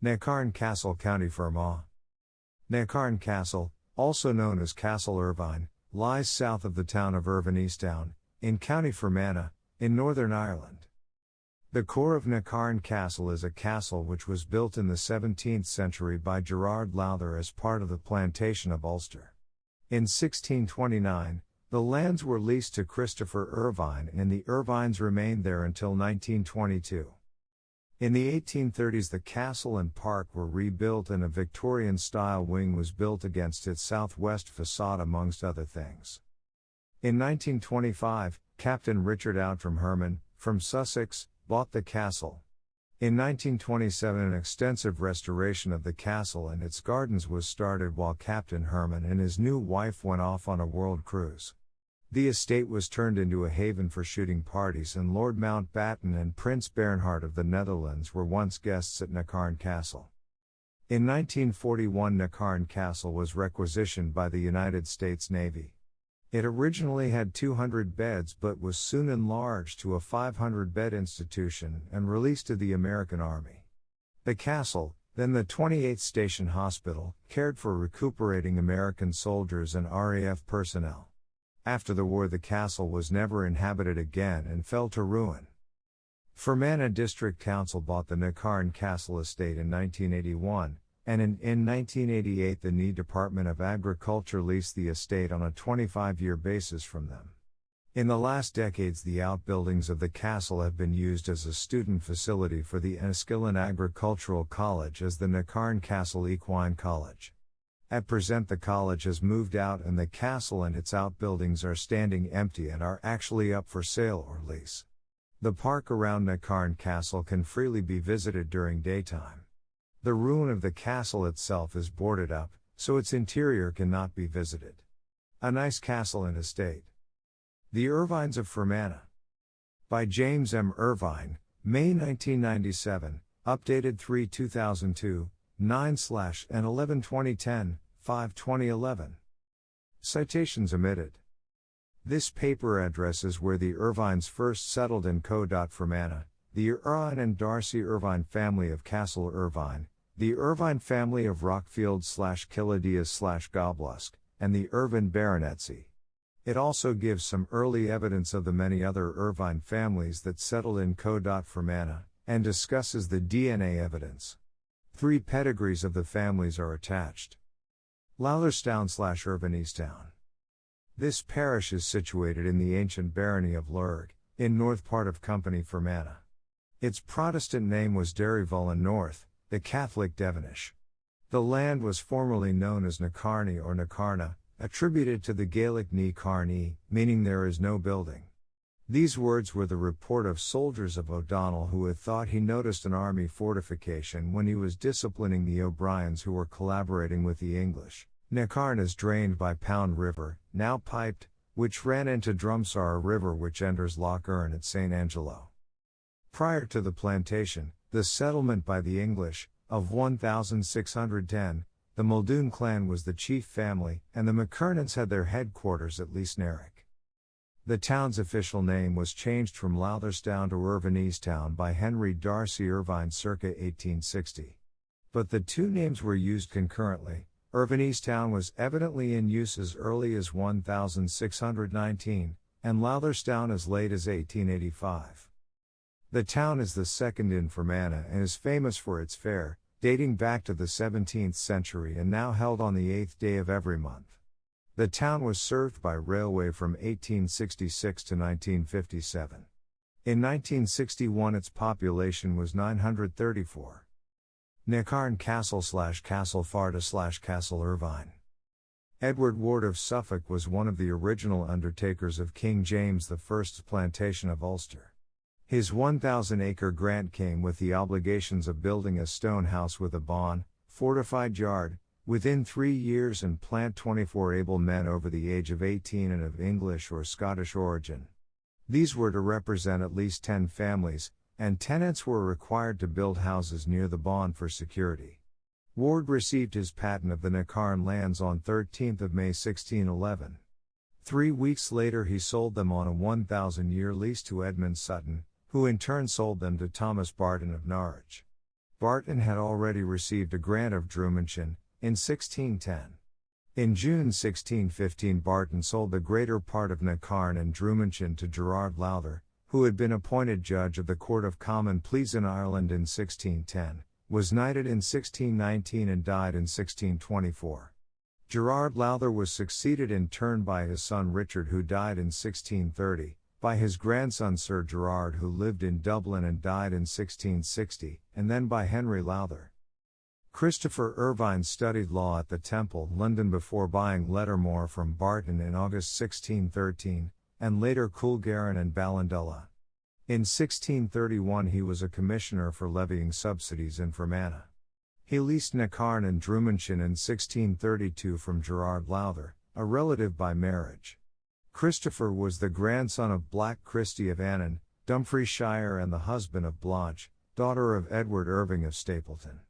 Necarne Castle, County Fermanagh. Necarne Castle, also known as Castle Irvine, lies south of the town of Irvine, in County Fermanagh, in Northern Ireland. The core of Necarne Castle is a castle which was built in the 17th century by Gerard Lowther as part of the plantation of Ulster. In 1629, the lands were leased to Christopher Irvine and the Irvines remained there until 1922. In the 1830s the castle and park were rebuilt and a Victorian-style wing was built against its southwest facade amongst other things. In 1925, Captain Richard Outram Herman, from Sussex, bought the castle. In 1927 an extensive restoration of the castle and its gardens was started while Captain Herman and his new wife went off on a world cruise. The estate was turned into a haven for shooting parties and Lord Mountbatten and Prince Bernhard of the Netherlands were once guests at Necarne Castle. In 1941 Necarne Castle was requisitioned by the United States Navy. It originally had 200 beds but was soon enlarged to a 500-bed institution and released to the American Army. The castle, then the 28th Station Hospital, cared for recuperating American soldiers and RAF personnel. After the war the castle was never inhabited again and fell to ruin. Fermanagh District Council bought the Necarne Castle estate in 1981, and in 1988 the NI Department of Agriculture leased the estate on a 25-year basis from them. In the last decades the outbuildings of the castle have been used as a student facility for the Enniskillen Agricultural College as the Necarne Castle Equine College. At present the college has moved out and the castle and its outbuildings are standing empty and are actually up for sale or lease. The park around Necarne Castle can freely be visited during daytime. The ruin of the castle itself is boarded up, so its interior cannot be visited. A nice castle and estate. The Irvines of Fermanagh. By James M. Irvine, May 1997, updated 3/2002, 9/11/2010, 5/2011. Citations omitted. This paper addresses where the Irvines first settled in Fermanagh, the Irvine and Darcy Irvine family of Castle Irvine, the Irvine family of Rockfield/Kiladias/Goblusk, and the Irvine baronetcy. It also gives some early evidence of the many other Irvine families that settled in Fermanagh, and discusses the DNA evidence. 3 pedigrees of the families are attached. Lowtherstown/Irvinestown. This parish is situated in the ancient barony of Lurg, in north part of Company Fermanagh. Its Protestant name was Derryvullen North, the Catholic Devonish. The land was formerly known as Necarne or Necarna, attributed to the Gaelic Necarne, meaning there is no building. These words were the report of soldiers of O'Donnell who had thought he noticed an army fortification when he was disciplining the O'Briens who were collaborating with the English. Necarne is drained by Pound River, now piped, which ran into Drumsar River which enters Lough Erne at St. Angelo. Prior to the plantation, the settlement by the English, of 1610, the Muldoon clan was the chief family, and the McKernans had their headquarters at Leesnarrick. The town's official name was changed from Lowtherstown to Irvinestown by Henry Darcy Irvine circa 1860. But the two names were used concurrently. Irvinestown was evidently in use as early as 1619, and Lowtherstown as late as 1885. The town is the second in Fermanagh and is famous for its fair, dating back to the 17th century and now held on the 8th day of every month. The town was served by railway from 1866 to 1957. In 1961 its population was 934. Necarne Castle/Castle Farda/Castle Irvine. Edward Ward of Suffolk was one of the original undertakers of King James I's plantation of Ulster. His 1,000-acre grant came with the obligations of building a stone house with a bawn, fortified yard, within 3 years and plant 24 able men over the age of 18 and of English or Scottish origin. These were to represent at least 10 families, and tenants were required to build houses near the bawn for security. Ward received his patent of the Necarne lands on 13 May 1611. 3 weeks later he sold them on a 1,000-year lease to Edmund Sutton, who in turn sold them to Thomas Barton of Norwich. Barton had already received a grant of Drummondshire in 1610. In June 1615 Barton sold the greater part of Necarne and Drummondshire to Gerard Lowther, who had been appointed judge of the Court of Common Pleas in Ireland in 1610, was knighted in 1619 and died in 1624. Gerard Lowther was succeeded in turn by his son Richard, who died in 1630, by his grandson Sir Gerard, who lived in Dublin and died in 1660, and then by Henry Lowther. Christopher Irvine studied law at the Temple, London, before buying Lettermore from Barton in August 1613, and later Coolgarron and Ballindulla. In 1631 he was a commissioner for levying subsidies in Fermanagh. He leased Necarne and Drummondshire in 1632 from Gerard Lowther, a relative by marriage. Christopher was the grandson of Black Christie of Annan, Dumfriesshire, and the husband of Blanche, daughter of Edward Irving of Stapleton.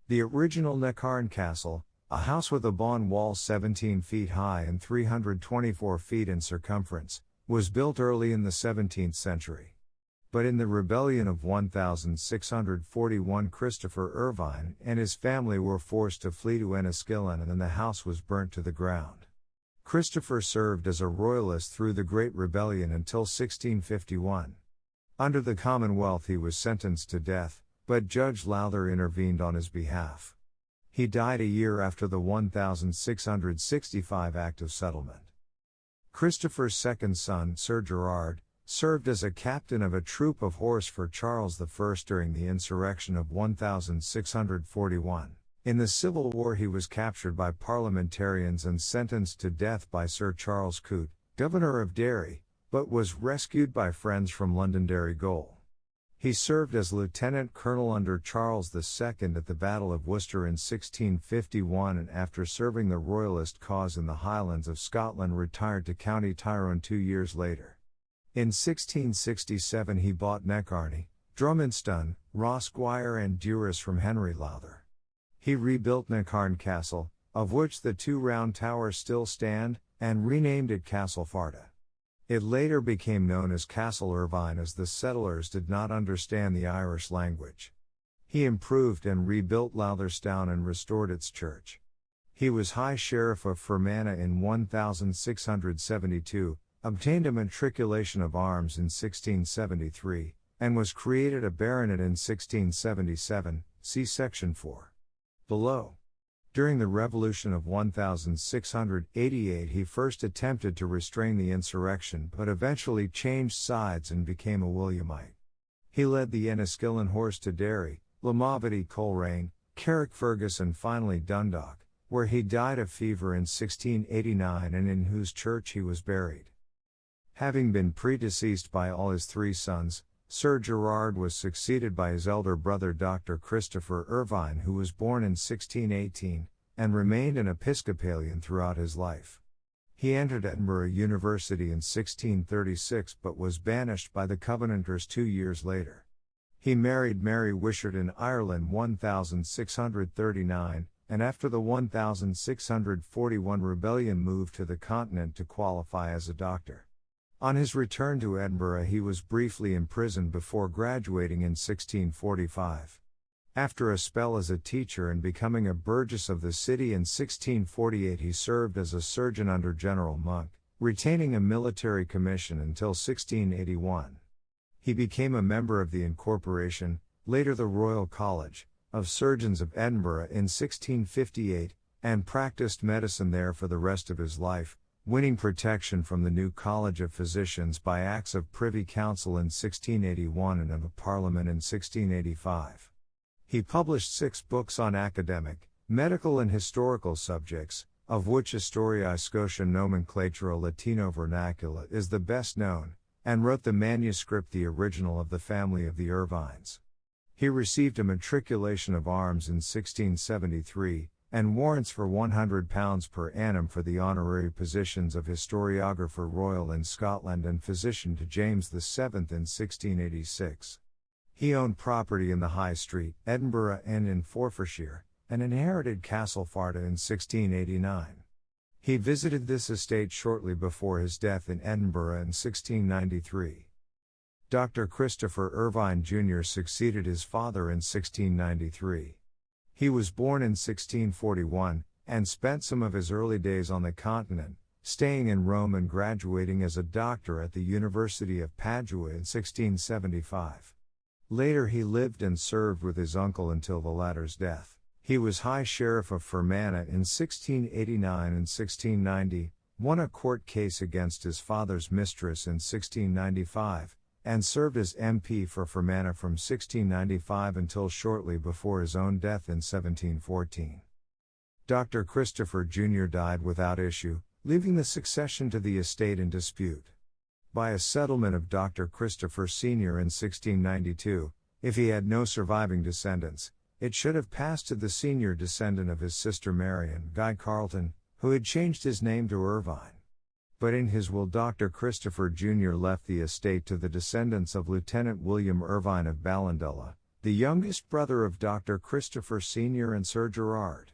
The original Necarne Castle, a house with a bawn wall 17 feet high and 324 feet in circumference, was built early in the 17th century. But in the rebellion of 1641 Christopher Irvine and his family were forced to flee to Enniskillen, and then the house was burnt to the ground. Christopher served as a royalist through the Great Rebellion until 1651. Under the Commonwealth he was sentenced to death, but Judge Lowther intervened on his behalf. He died a year after the 1665 Act of Settlement. Christopher's second son, Sir Gerard, served as a captain of a troop of horse for Charles I during the insurrection of 1641. In the Civil War he was captured by parliamentarians and sentenced to death by Sir Charles Coote, Governor of Derry, but was rescued by friends from Londonderry Gaol. He served as lieutenant colonel under Charles II at the Battle of Worcester in 1651, and after serving the royalist cause in the Highlands of Scotland retired to County Tyrone 2 years later. In 1667 he bought Necarne, Drummonstone, Rosquire and Duras from Henry Lowther. He rebuilt Necarne Castle, of which the 2 round towers still stand, and renamed it Castle Farda. It later became known as Castle Irvine as the settlers did not understand the Irish language. He improved and rebuilt Lowtherstown and restored its church. He was High Sheriff of Fermanagh in 1672, obtained a matriculation of arms in 1673, and was created a baronet in 1677, see section 4. Below. During the Revolution of 1688 he first attempted to restrain the insurrection but eventually changed sides and became a Williamite. He led the Enniskillen Horse to Derry, Lamavity, Coleraine, Carrickfergus and finally Dundalk, where he died of fever in 1689 and in whose church he was buried. Having been predeceased by all his 3 sons, Sir Gerard was succeeded by his elder brother Dr. Christopher Irvine, who was born in 1618, and remained an Episcopalian throughout his life. He entered Edinburgh University in 1636 but was banished by the Covenanters 2 years later. He married Mary Wishart in Ireland 1639, and after the 1641 rebellion moved to the continent to qualify as a doctor. On his return to Edinburgh he was briefly imprisoned before graduating in 1645. After a spell as a teacher and becoming a burgess of the city in 1648 he served as a surgeon under General Monk, retaining a military commission until 1681. He became a member of the Incorporation, later the Royal College, of Surgeons of Edinburgh in 1658, and practiced medicine there for the rest of his life, winning protection from the new College of Physicians by Acts of Privy Council in 1681 and of Parliament in 1685. He published 6 books on academic, medical and historical subjects, of which Historiae Scotiae Nomenclatura Latino Vernacula is the best known, and wrote the manuscript, the original of the family of the Irvines. He received a matriculation of arms in 1673, and warrants for £100 per annum for the honorary positions of Historiographer Royal in Scotland and Physician to James VII in 1686. He owned property in the High Street, Edinburgh and in Forfarshire, and inherited Castle Farda in 1689. He visited this estate shortly before his death in Edinburgh in 1693. Dr. Christopher Irvine Jr. succeeded his father in 1693. He was born in 1641, and spent some of his early days on the continent, staying in Rome and graduating as a doctor at the University of Padua in 1675. Later he lived and served with his uncle until the latter's death. He was High Sheriff of Fermanagh in 1689 and 1690, won a court case against his father's mistress in 1695, and served as MP for Fermanagh from 1695 until shortly before his own death in 1714. Dr. Christopher Jr. died without issue, leaving the succession to the estate in dispute. By a settlement of Dr. Christopher Sr. in 1692, if he had no surviving descendants, it should have passed to the senior descendant of his sister Marion, Guy Carleton, who had changed his name to Irvine. But in his will Dr. Christopher Jr. left the estate to the descendants of Lieutenant William Irvine of Ballindulla, the youngest brother of Dr. Christopher Sr. and Sir Gerard.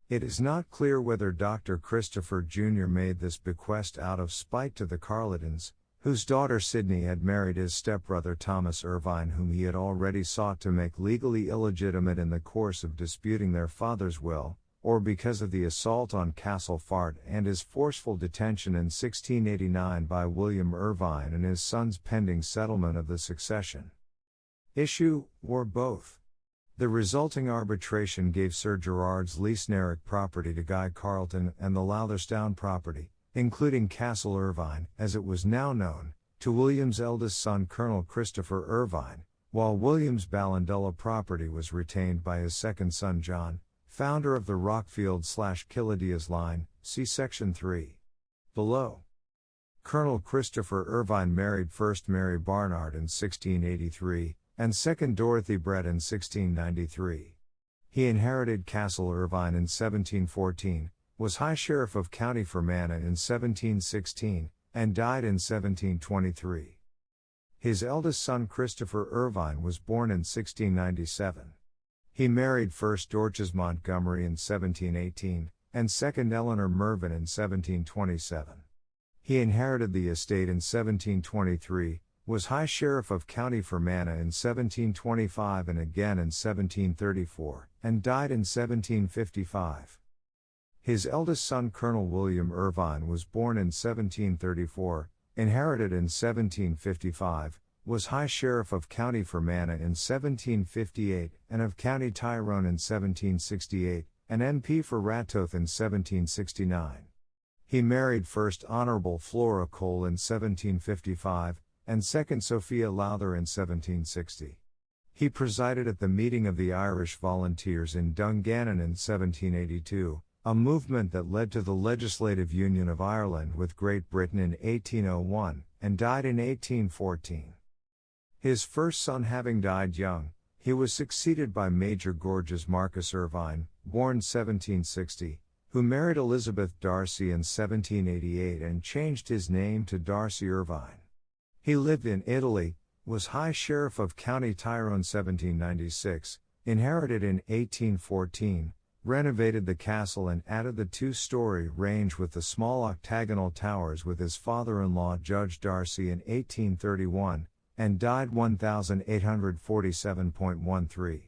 It is not clear whether Dr. Christopher Jr. made this bequest out of spite to the Carletons, whose daughter Sidney had married his stepbrother Thomas Irvine, whom he had already sought to make legally illegitimate in the course of disputing their father's will, or because of the assault on Castlefart and his forceful detention in 1689 by William Irvine and his sons pending settlement of the succession issue, or both. The resulting arbitration gave Sir Gerard's Leesnerick property to Guy Carleton and the Lotherstown property, including Castle Irvine, as it was now known, to William's eldest son Colonel Christopher Irvine, while William's Ballindulla property was retained by his second son John, founder of the Rockfield/Killadias line, see section 3. Below. Colonel Christopher Irvine married first Mary Barnard in 1683, and second Dorothy Brett in 1693. He inherited Castle Irvine in 1714, was High Sheriff of County Fermanagh in 1716, and died in 1723. His eldest son Christopher Irvine was born in 1697. He married first Dorcas Montgomery in 1718, and second Eleanor Mervyn in 1727. He inherited the estate in 1723, was High Sheriff of County Fermanagh in 1725 and again in 1734, and died in 1755. His eldest son Colonel William Irvine was born in 1734, inherited in 1755, was High Sheriff of County Fermanagh in 1758 and of County Tyrone in 1768, and MP for Ratoath in 1769. He married first Honourable Flora Cole in 1755, and second Sophia Lowther in 1760. He presided at the meeting of the Irish Volunteers in Dungannon in 1782, a movement that led to the Legislative Union of Ireland with Great Britain in 1801, and died in 1814. His first son having died young, he was succeeded by Major Gorges Marcus Irvine, born 1760, who married Elizabeth Darcy in 1788 and changed his name to Darcy Irvine. He lived in Italy, was High Sheriff of County Tyrone 1796, inherited in 1814, renovated the castle and added the two-story range with the small octagonal towers with his father-in-law Judge Darcy in 1831, and died 1847.13.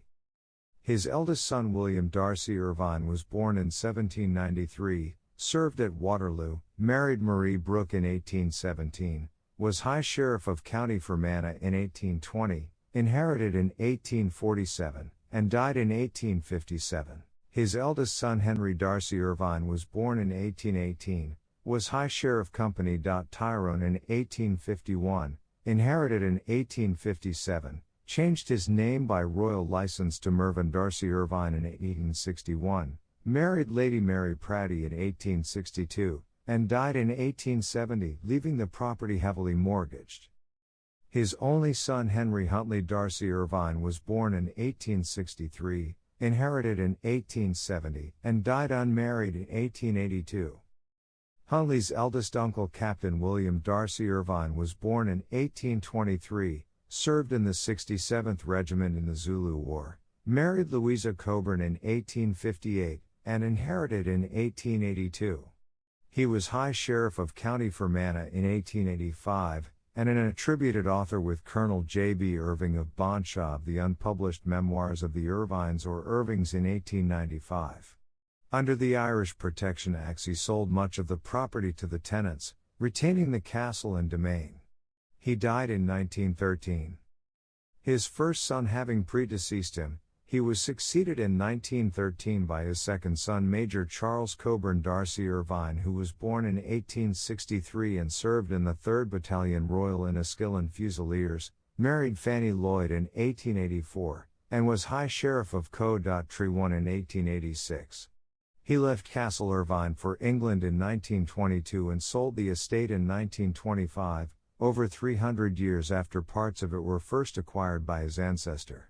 His eldest son William Darcy Irvine was born in 1793, served at Waterloo, married Marie Brooke in 1817, was High Sheriff of County Fermanagh in 1820, inherited in 1847, and died in 1857. His eldest son Henry Darcy Irvine was born in 1818, was High Sheriff Company. Tyrone in 1851, inherited in 1857, changed his name by royal license to Mervyn Darcy Irvine in 1861, married Lady Mary Pratty in 1862, and died in 1870, leaving the property heavily mortgaged. His only son Henry Huntley Darcy Irvine was born in 1863, inherited in 1870, and died unmarried in 1882. Huntley's eldest uncle Captain William Darcy Irvine was born in 1823, served in the 67th Regiment in the Zulu War, married Louisa Coburn in 1858, and inherited in 1882. He was High Sheriff of County Fermanagh in 1885, and an attributed author with Colonel J.B. Irving of Bonshaw of the unpublished Memoirs of the Irvines or Irvings in 1895. Under the Irish Protection Acts he sold much of the property to the tenants, retaining the castle and domain. He died in 1913. His first son having predeceased him, he was succeeded in 1913 by his second son Major Charles Coburn Darcy Irvine, who was born in 1863 and served in the 3rd Battalion Royal Enniskillen Fusiliers, married Fanny Lloyd in 1884, and was High Sheriff of Co.Trewan in 1886. He left Castle Irvine for England in 1922 and sold the estate in 1925, over 300 years after parts of it were first acquired by his ancestor.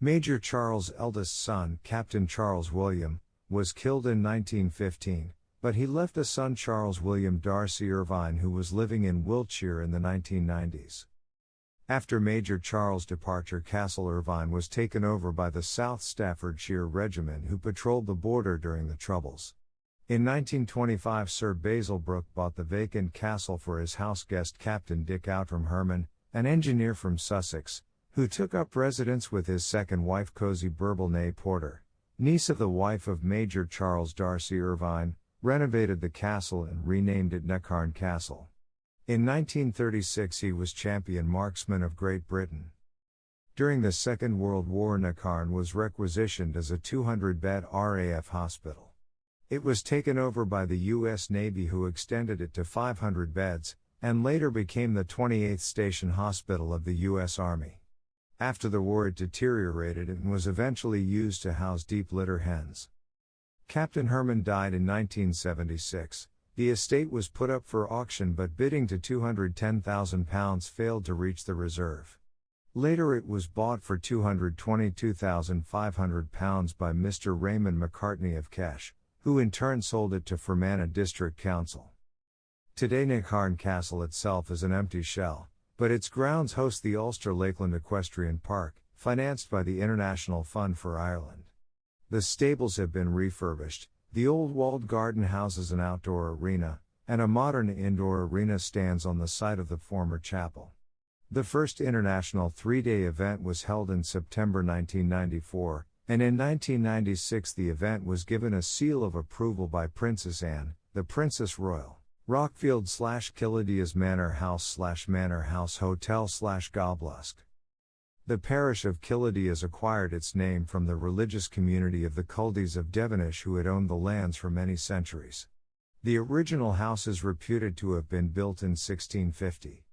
Major Charles' eldest son, Captain Charles William, was killed in 1915, but he left a son Charles William Darcy Irvine who was living in Wiltshire in the 1990s. After Major Charles' departure, Castle Irvine was taken over by the South Staffordshire Regiment who patrolled the border during the Troubles. In 1925 Sir Basil Brooke bought the vacant castle for his house guest Captain Dick Outram Herman, an engineer from Sussex, who took up residence with his second wife Cosie Burble née Porter, niece of the wife of Major Charles Darcy Irvine, renovated the castle and renamed it Necarne Castle. In 1936 he was champion marksman of Great Britain. During the Second World War Necarne was requisitioned as a 200-bed RAF hospital. It was taken over by the U.S. Navy who extended it to 500 beds, and later became the 28th Station Hospital of the U.S. Army. After the war it deteriorated and was eventually used to house deep litter hens. Captain Herman died in 1976. The estate was put up for auction but bidding to £210,000 failed to reach the reserve. Later it was bought for £222,500 by Mr. Raymond McCartney of Kesh, who in turn sold it to Fermanagh District Council. Today Necarne Castle itself is an empty shell, but its grounds host the Ulster Lakeland Equestrian Park, financed by the International Fund for Ireland. The stables have been refurbished, the old walled garden houses an outdoor arena, and a modern indoor arena stands on the site of the former chapel. The first international 3-day event was held in September 1994, and in 1996 the event was given a seal of approval by Princess Anne, the Princess Royal. Rockfield/Killadias Manor House/Manor House Hotel/Goblusk. The parish of Killadias acquired its name from the religious community of the Culdees of Devonish who had owned the lands for many centuries. The original house is reputed to have been built in 1650.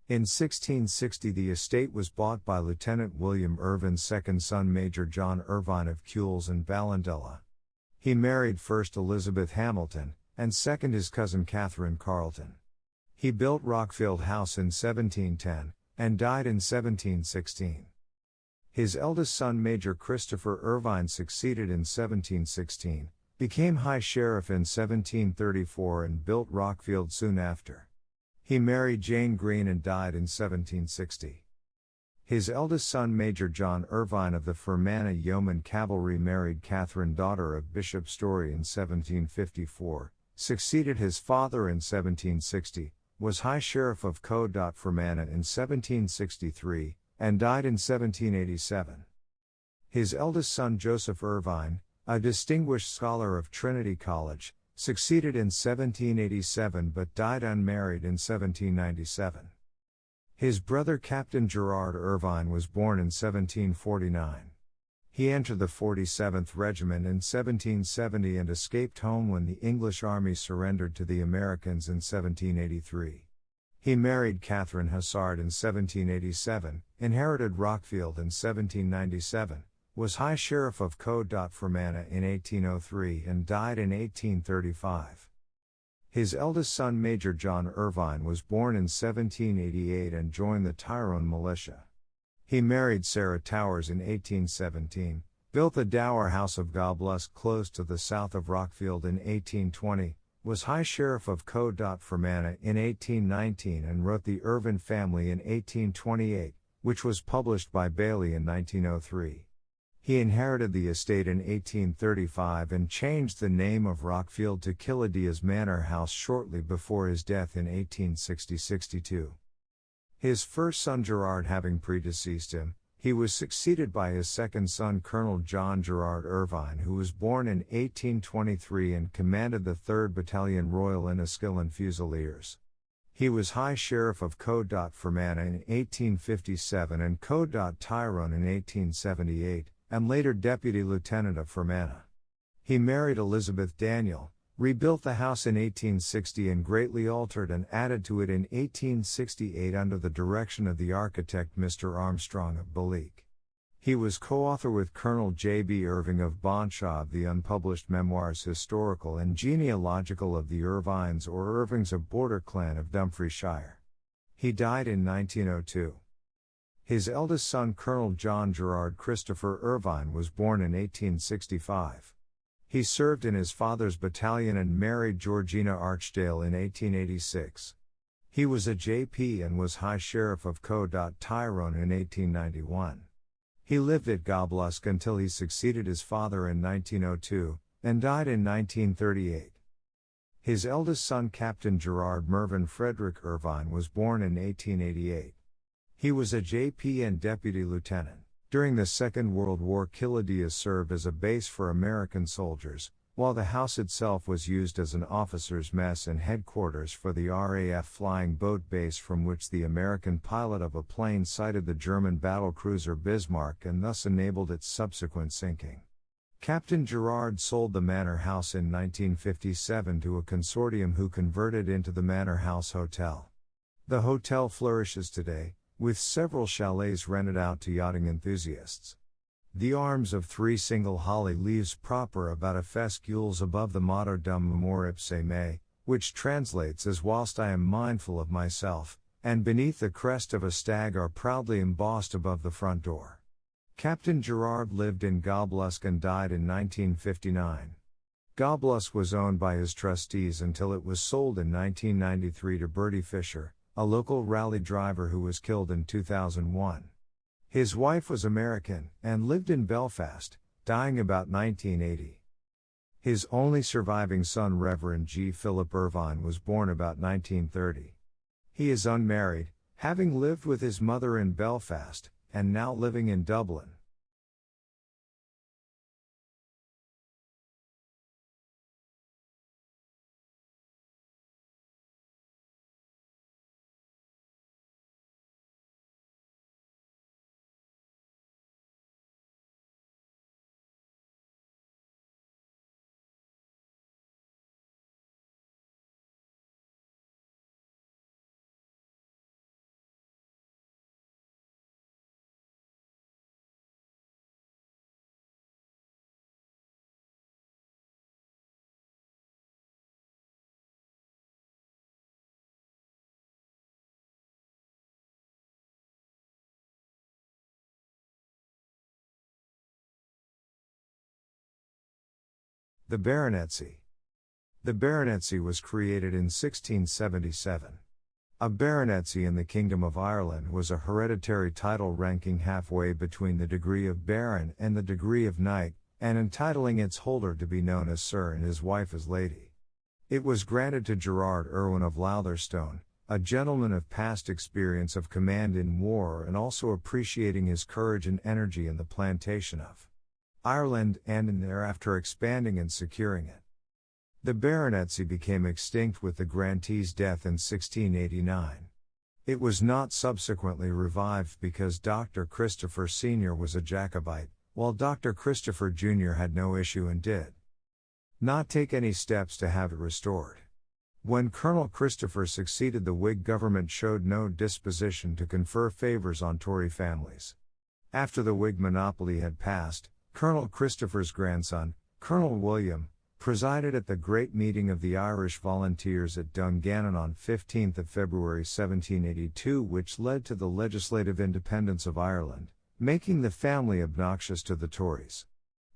In 1660 the estate was bought by Lieutenant William Irvine's second son Major John Irvine of Cules and Ballandella. He married first Elizabeth Hamilton, and second his cousin Catherine Carleton. He built Rockfield House in 1710, and died in 1716. His eldest son Major Christopher Irvine succeeded in 1716, became High Sheriff in 1734 and built Rockfield soon after. He married Jane Green and died in 1760. His eldest son Major John Irvine of the Fermanagh Yeoman Cavalry married Catherine, daughter of Bishop Story in 1754, succeeded his father in 1760, was High Sheriff of Co.Fermanagh in 1763, and died in 1787. His eldest son Joseph Irvine, a distinguished scholar of Trinity College, succeeded in 1787 but died unmarried in 1797. His brother Captain Gerard Irvine was born in 1749. He entered the 47th Regiment in 1770 and escaped home when the English army surrendered to the Americans in 1783. He married Catherine Hassard in 1787, inherited Rockfield in 1797, was High Sheriff of Co.Fermanagh in 1803 and died in 1835. His eldest son Major John Irvine was born in 1788 and joined the Tyrone militia. He married Sarah Towers in 1817, built the Dower House of Goblusk close to the south of Rockfield in 1820, was High Sheriff of Co.Fermanagh in 1819 and wrote The Irvine Family in 1828, which was published by Bailey in 1903. He inherited the estate in 1835 and changed the name of Rockfield to Killadias Manor House shortly before his death in 1860-62. His first son Gerard having predeceased him, he was succeeded by his second son Colonel John Gerard Irvine, who was born in 1823 and commanded the 3rd Battalion Royal Enniskillen Fusiliers. He was High Sheriff of Fermanagh in 1857 and Tyrone in 1878, and later Deputy Lieutenant of Fermanagh. He married Elizabeth Daniel, rebuilt the house in 1860 and greatly altered and added to it in 1868 under the direction of the architect Mr. Armstrong of Balleek. He was co-author with Colonel J.B. Irving of Bonshaw of the unpublished memoirs Historical and Genealogical of the Irvines or Irvings of Border Clan of Dumfriesshire. He died in 1902. His eldest son Colonel John Gerard Christopher Irvine was born in 1865. He served in his father's battalion and married Georgina Archdale in 1886. He was a J.P. and was High Sheriff of Tyrone in 1891. He lived at Goblusk until he succeeded his father in 1902, and died in 1938. His eldest son Captain Gerard Mervyn Frederick Irvine was born in 1888. He was a J.P. and Deputy Lieutenant. During the Second World War, Killadea served as a base for American soldiers, while the house itself was used as an officers' mess and headquarters for the RAF flying boat base, from which the American pilot of a plane sighted the German battlecruiser Bismarck and thus enabled its subsequent sinking. Captain Gerard sold the Manor House in 1957 to a consortium who converted into the Manor House Hotel. The hotel flourishes today, with several chalets rented out to yachting enthusiasts. The arms of 3 single holly leaves proper about a fescules above the motto Dum Memor Ipse Me, which translates as whilst I am mindful of myself, and beneath the crest of a stag are proudly embossed above the front door. Captain Gerard lived in Goblusk and died in 1959. Goblusk was owned by his trustees until it was sold in 1993 to Bertie Fisher, a local rally driver who was killed in 2001. His wife was American, and lived in Belfast, dying about 1980. His only surviving son Reverend G. Philip Irvine was born about 1930. He is unmarried, having lived with his mother in Belfast, and now living in Dublin. The baronetcy. The baronetcy was created in 1677. A baronetcy in the Kingdom of Ireland was a hereditary title ranking halfway between the degree of baron and the degree of knight, and entitling its holder to be known as Sir and his wife as Lady. It was granted to Gerard Irwin of Lowtherstone, a gentleman of past experience of command in war and also appreciating his courage and energy in the plantation of Ireland and in thereafter expanding and securing it. The baronetcy became extinct with the grantee's death in 1689. It was not subsequently revived because Dr. Christopher Sr. was a Jacobite, while Dr. Christopher Jr. had no issue and did not take any steps to have it restored. When Colonel Christopher succeeded, the Whig government showed no disposition to confer favors on Tory families. After the Whig monopoly had passed, Colonel Christopher's grandson, Colonel William, presided at the Great Meeting of the Irish Volunteers at Dungannon on 15 February 1782, which led to the legislative independence of Ireland, making the family obnoxious to the Tories.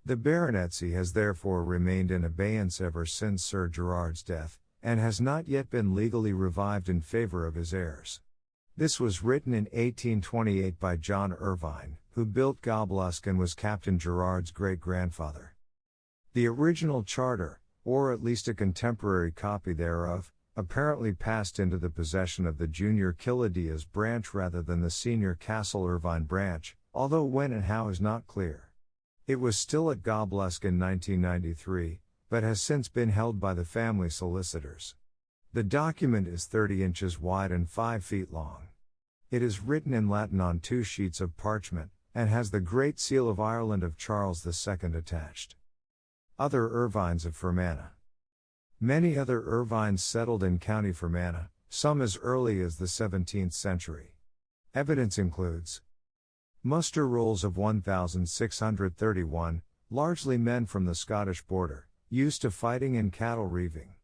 The baronetcy has therefore remained in abeyance ever since Sir Gerard's death, and has not yet been legally revived in favour of his heirs. This was written in 1828 by John Irvine, who built Goblusk and was Captain Gerard's great-grandfather. The original charter, or at least a contemporary copy thereof, apparently passed into the possession of the junior Killidias branch rather than the senior Castle Irvine branch, although when and how is not clear. It was still at Goblesk in 1993, but has since been held by the family solicitors. The document is 30 inches wide and 5 feet long. It is written in Latin on 2 sheets of parchment, and has the Great Seal of Ireland of Charles II attached. Other Irvines of Fermanagh. Many other Irvines settled in County Fermanagh, some as early as the 17th century. Evidence includes muster rolls of 1631, largely men from the Scottish border, used to fighting and cattle reaving.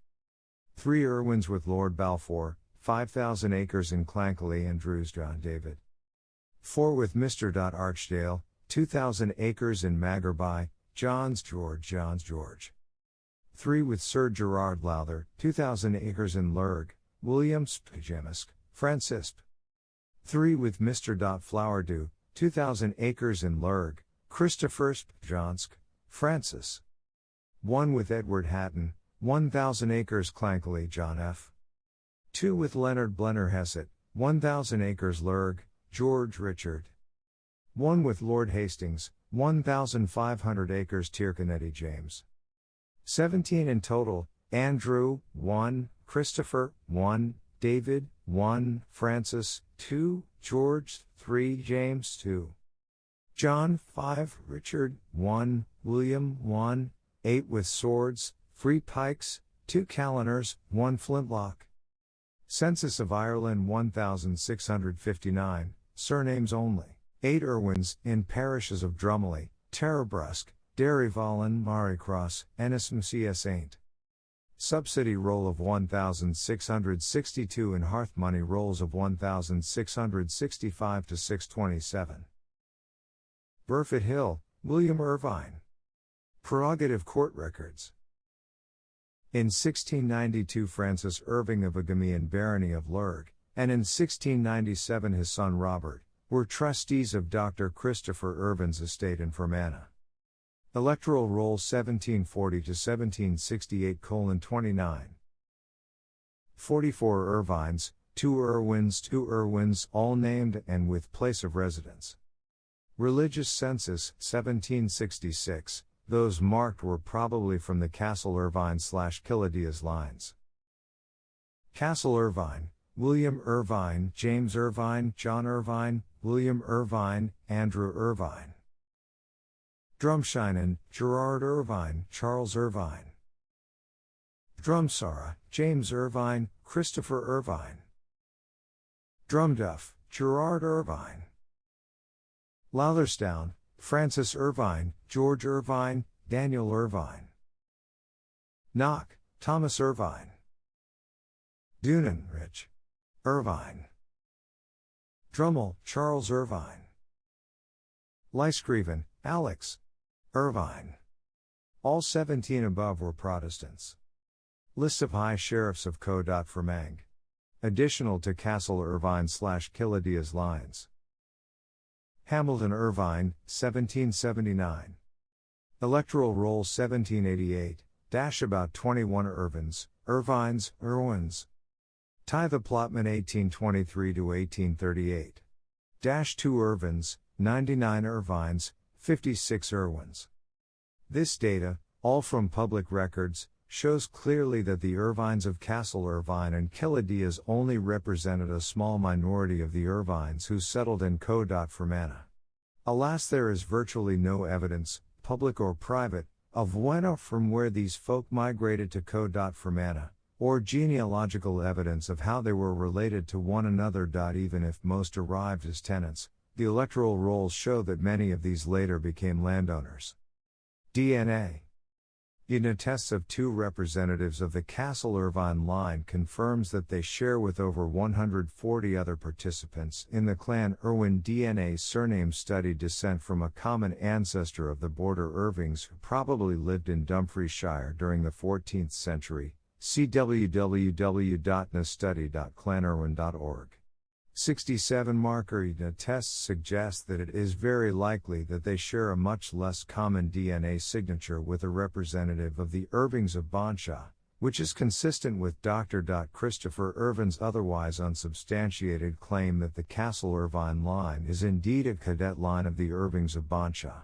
3 Irwins with Lord Balfour, 5,000 acres in Clankley and Drew's John David. 4 with Mr. Archdale, 2,000 acres in Magherby, John's George. 3 with Sir Gerard Lowther, 2,000 acres in Lurg, William Spijemisk, Francisp. 3 with Mr. Flowerdew, 2,000 acres in Lurg, Christopher Spjonsk, Francis. 1 with Edward Hatton, 1,000 acres Clankley John F. 2 with Leonard Blennerhesset, 1,000 acres Lurg, George Richard. 1 with Lord Hastings, 1,500 acres Tyrconnetty James. 17 in total, Andrew, 1, Christopher, 1, David, 1, Francis, 2, George, 3, James, 2. John, 5, Richard, 1, William, 1, 8 with swords, 3 pikes, 2 calliners, 1 flintlock. Census of Ireland 1659, surnames only. 8 Irwins, in parishes of Drumley, Terrabrusk, Derryvallen, Maricross, Ennismc Saint. Subsidy roll of 1662 and hearth money rolls of 1665 to 627. Burfitt Hill, William Irvine. Prerogative Court Records. In 1692 Francis Irving of Agamy and Barony of Lurg, and in 1697 his son Robert, were trustees of Dr. Christopher Irvine's estate in Fermanagh. Electoral Roll 1740 to 1768:29. 44 Irvines, 2 Irwins, all named and with place of residence. Religious Census, 1766, those marked were probably from the Castle Irvine/Killidias lines. Castle Irvine, William Irvine, James Irvine, John Irvine, William Irvine, Andrew Irvine. Drumshinen, Gerard Irvine, Charles Irvine. Drumsara, James Irvine, Christopher Irvine. Drumduff, Gerard Irvine. Lotherstown, Francis Irvine, George Irvine, Daniel Irvine. Knock, Thomas Irvine. Dunan, Rich Irvine. Drummel, Charles Irvine. Lyscreven, Alex Irvine. All 17 above were Protestants. List of High Sheriffs of Co.Fermanagh. Additional to Castle Irvine/Killidias lines. Hamilton Irvine, 1779. Electoral Roll 1788, about 21 Irvines, Tithe Plotman 1823 to 1838. 2 Irvines, 99 Irvines, 56 Irwins. This data, all from public records, shows clearly that the Irvines of Castle Irvine and Killidias only represented a small minority of the Irvines who settled in Co.Fermanagh. Alas, there is virtually no evidence, public or private, of when or from where these folk migrated to Co.Fermanagh, or genealogical evidence of how they were related to one another. Even if most arrived as tenants, the electoral rolls show that many of these later became landowners. DNA. In attests of 2 representatives of the Castle Irvine line confirms that they share with over 140 other participants in the clan Irwin DNA surname study descent from a common ancestor of the border Irvings who probably lived in Dumfriesshire during the 14th century. See www.nastudy.clanirwin.org. 67 Marker attests suggest that it is very likely that they share a much less common DNA signature with a representative of the Irvings of Bonshaw, which is consistent with Dr. Christopher Irvine's otherwise unsubstantiated claim that the Castle Irvine line is indeed a cadet line of the Irvings of Bonshaw.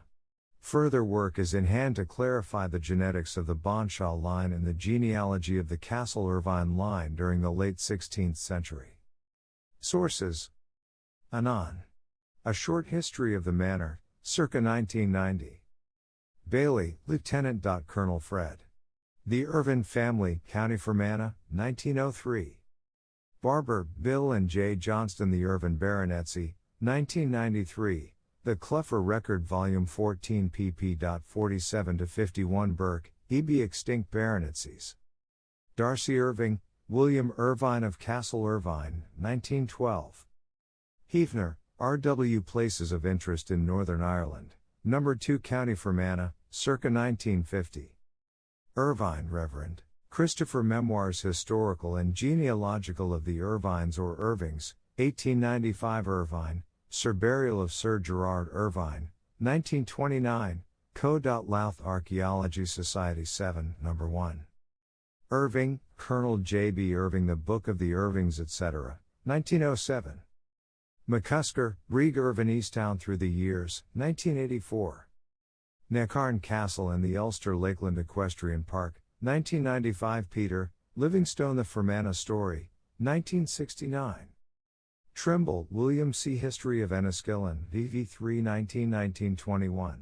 Further work is in hand to clarify the genetics of the Bonshaw line and the genealogy of the Castle Irvine line during the late 16th century. Sources: Anon. A Short History of the Manor, circa 1990. Bailey, Lieutenant. Colonel Fred. The Irvine Family, County Fermanagh, 1903. Barber, Bill and J. Johnston. The Irvine Baronetcy, 1993. The Cleffer Record Volume 14 pp. 47-51. Burke, E.B. Extinct Baronetcies. Darcy Irving, William Irvine of Castle Irvine, 1912. Hefner, R.W. Places of Interest in Northern Ireland, No. 2 County Fermanagh, circa 1950. Irvine, Reverend Christopher Memoirs Historical and Genealogical of the Irvines or Irvings, 1895. Irvine, Sir Burial of Sir Gerard Irvine, 1929, Co. Louth Archaeology Society 7, No. 1. Irving, Colonel J. B. Irving The Book of the Irvings etc., 1907. McCusker, Reg. Irvine Easttown Through the Years, 1984. Necarne Castle and the Ulster Lakeland Equestrian Park, 1995. Peter, Livingstone The Fermanagh Story, 1969. Trimble, William C. History of Enniskillen, VV3 1919-21.